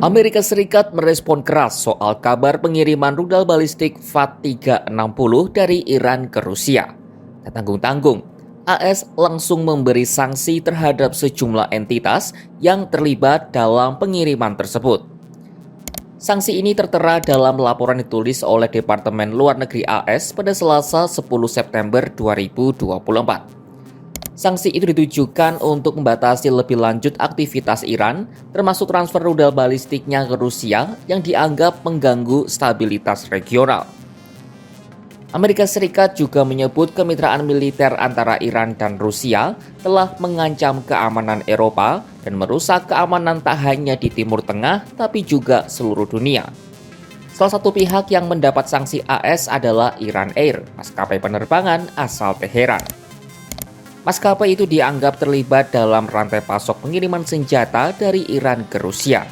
Amerika Serikat merespon keras soal kabar pengiriman rudal balistik FAT-360 dari Iran ke Rusia. Tak tanggung-tanggung, AS langsung memberi sanksi terhadap sejumlah entitas yang terlibat dalam pengiriman tersebut. Sanksi ini tertera dalam laporan ditulis oleh Departemen Luar Negeri AS pada Selasa 10 September 2024. Sanksi itu ditujukan untuk membatasi lebih lanjut aktivitas Iran, termasuk transfer rudal balistiknya ke Rusia yang dianggap mengganggu stabilitas regional. Amerika Serikat juga menyebut kemitraan militer antara Iran dan Rusia telah mengancam keamanan Eropa dan merusak keamanan tak hanya di Timur Tengah, tapi juga seluruh dunia. Salah satu pihak yang mendapat sanksi AS adalah Iran Air, maskapai penerbangan asal Teheran. Maskapai itu dianggap terlibat dalam rantai pasok pengiriman senjata dari Iran ke Rusia.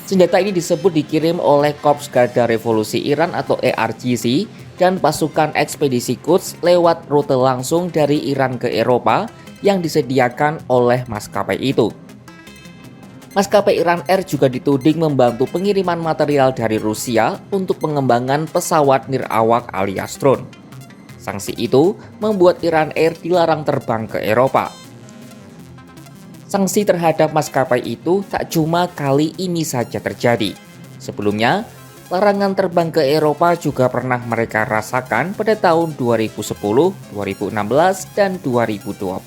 Senjata ini disebut dikirim oleh Korps Garda Revolusi Iran atau ERGC dan pasukan ekspedisi Quds lewat rute langsung dari Iran ke Eropa yang disediakan oleh maskapai itu. Maskapai Iran Air juga dituding membantu pengiriman material dari Rusia untuk pengembangan pesawat nirawak alias drone. Sanksi itu membuat Iran Air dilarang terbang ke Eropa. Sanksi terhadap maskapai itu tak cuma kali ini saja terjadi. Sebelumnya, larangan terbang ke Eropa juga pernah mereka rasakan pada tahun 2010, 2016, dan 2020.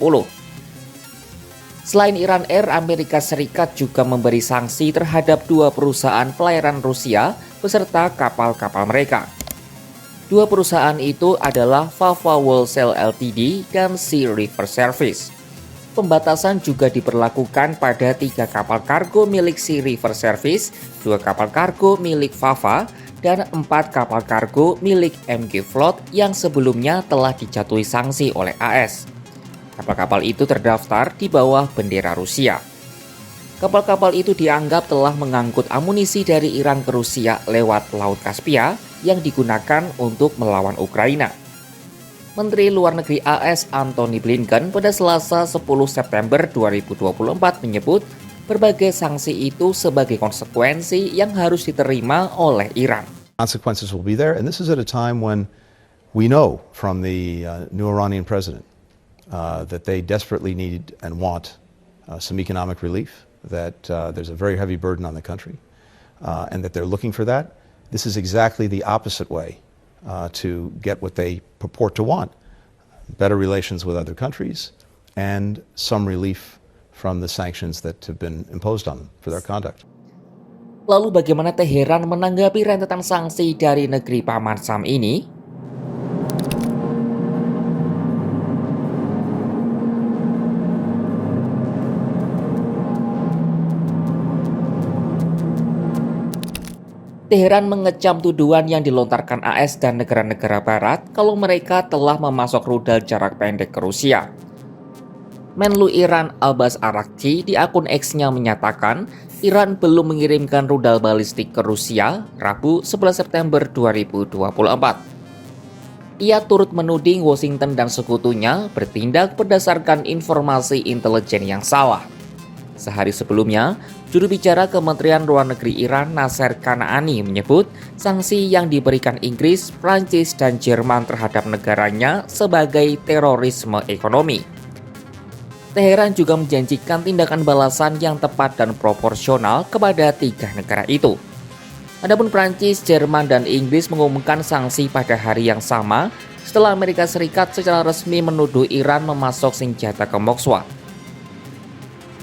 Selain Iran Air, Amerika Serikat juga memberi sanksi terhadap 2 perusahaan pelayaran Rusia beserta kapal-kapal mereka. 2 perusahaan itu adalah Fafa Wholesale Ltd dan Sea River Service. Pembatasan juga diberlakukan pada 3 kapal kargo milik Sea River Service, 2 kapal kargo milik Fafa, dan 4 kapal kargo milik MG Float yang sebelumnya telah dijatuhi sanksi oleh AS. Kapal-kapal itu terdaftar di bawah bendera Rusia. Kapal-kapal itu dianggap telah mengangkut amunisi dari Iran ke Rusia lewat Laut Kaspia yang digunakan untuk melawan Ukraina. Menteri Luar Negeri AS Antony Blinken pada Selasa 10 September 2024 menyebut berbagai sanksi itu sebagai konsekuensi yang harus diterima oleh Iran. Consequences will be there, and this is at a time when we know from the new Iranian president that they desperately need and want some economic relief, that there's a very heavy burden on the country, and that they're looking for that. This is exactly the opposite way to get what they purport to want: better relations with other countries and some relief from the sanctions that have been imposed on them for their conduct. Lalu bagaimana Teheran menanggapi rentetan sanksi dari negeri Paman Sam ini? Teheran mengecam tuduhan yang dilontarkan AS dan negara-negara barat kalau mereka telah memasok rudal jarak pendek ke Rusia. Menlu Iran Abbas Araghchi di akun X-nya menyatakan Iran belum mengirimkan rudal balistik ke Rusia Rabu 11 September 2024. Ia turut menuding Washington dan sekutunya bertindak berdasarkan informasi intelijen yang salah. Sehari sebelumnya, juru bicara Kementerian Luar Negeri Iran Nasser Kanaani menyebut sanksi yang diberikan Inggris, Prancis, dan Jerman terhadap negaranya sebagai terorisme ekonomi. Teheran juga menjanjikan tindakan balasan yang tepat dan proporsional kepada 3 negara itu. Adapun Prancis, Jerman, dan Inggris mengumumkan sanksi pada hari yang sama setelah Amerika Serikat secara resmi menuduh Iran memasok senjata ke Moskwa.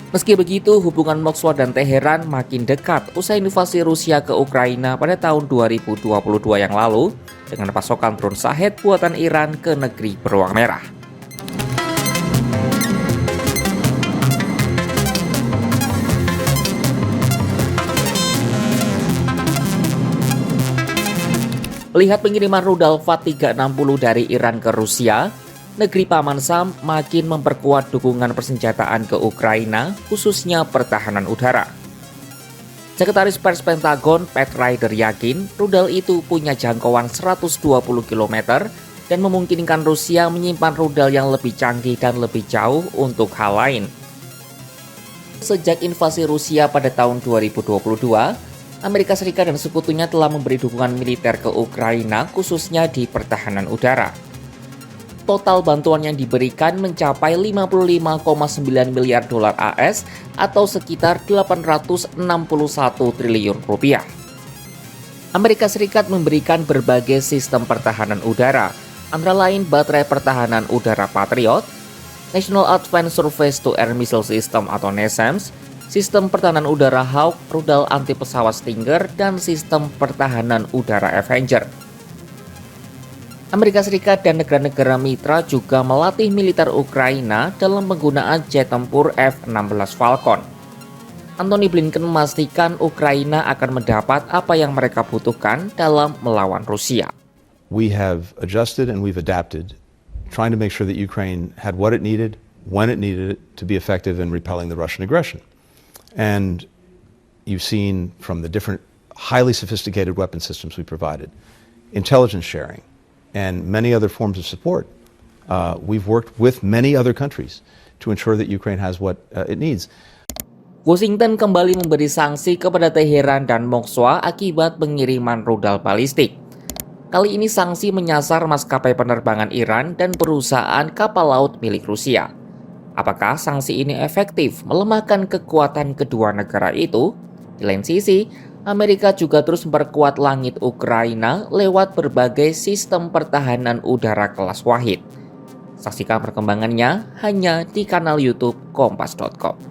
Meski begitu, hubungan Moskwa dan Teheran makin dekat usai invasi Rusia ke Ukraina pada tahun 2022 yang lalu dengan pasokan drone Shahed buatan Iran ke negeri beruang merah. Melihat pengiriman rudal FAT-360 dari Iran ke Rusia, negeri Paman Sam makin memperkuat dukungan persenjataan ke Ukraina, khususnya pertahanan udara. Sekretaris Pers Pentagon Pat Ryder yakin rudal itu punya jangkauan 120 km dan memungkinkan Rusia menyimpan rudal yang lebih canggih dan lebih jauh untuk hal lain. Sejak invasi Rusia pada tahun 2022, Amerika Serikat dan sekutunya telah memberi dukungan militer ke Ukraina khususnya di pertahanan udara. Total bantuan yang diberikan mencapai 55,9 miliar dolar AS atau sekitar 861 triliun rupiah. Amerika Serikat memberikan berbagai sistem pertahanan udara, antara lain baterai pertahanan udara Patriot, National Advanced Surface to Air Missile System atau NASAMS, sistem pertahanan udara Hawk, rudal anti pesawat Stinger, dan sistem pertahanan udara Avenger. Amerika Serikat dan negara-negara mitra juga melatih militer Ukraina dalam penggunaan jet tempur F-16 Falcon. Antony Blinken memastikan Ukraina akan mendapat apa yang mereka butuhkan dalam melawan Rusia. We have adjusted and we've adapted, trying to make sure that Ukraine had what it needed, when it needed it, to be effective in repelling the Russian aggression. And you've seen from the different highly sophisticated weapon systems we provided, intelligence sharing, and many other forms of support. We've worked with many other countries to ensure that Ukraine has what it needs. Washington kembali memberi sanksi kepada Teheran dan Moskwa akibat pengiriman rudal balistik. Kali ini sanksi menyasar maskapai penerbangan Iran dan perusahaan kapal laut milik Rusia. Apakah sanksi ini efektif melemahkan kekuatan kedua negara itu? Di lain sisi, Amerika juga terus memperkuat langit Ukraina lewat berbagai sistem pertahanan udara kelas Wahid. Saksikan perkembangannya hanya di kanal YouTube Kompas.com.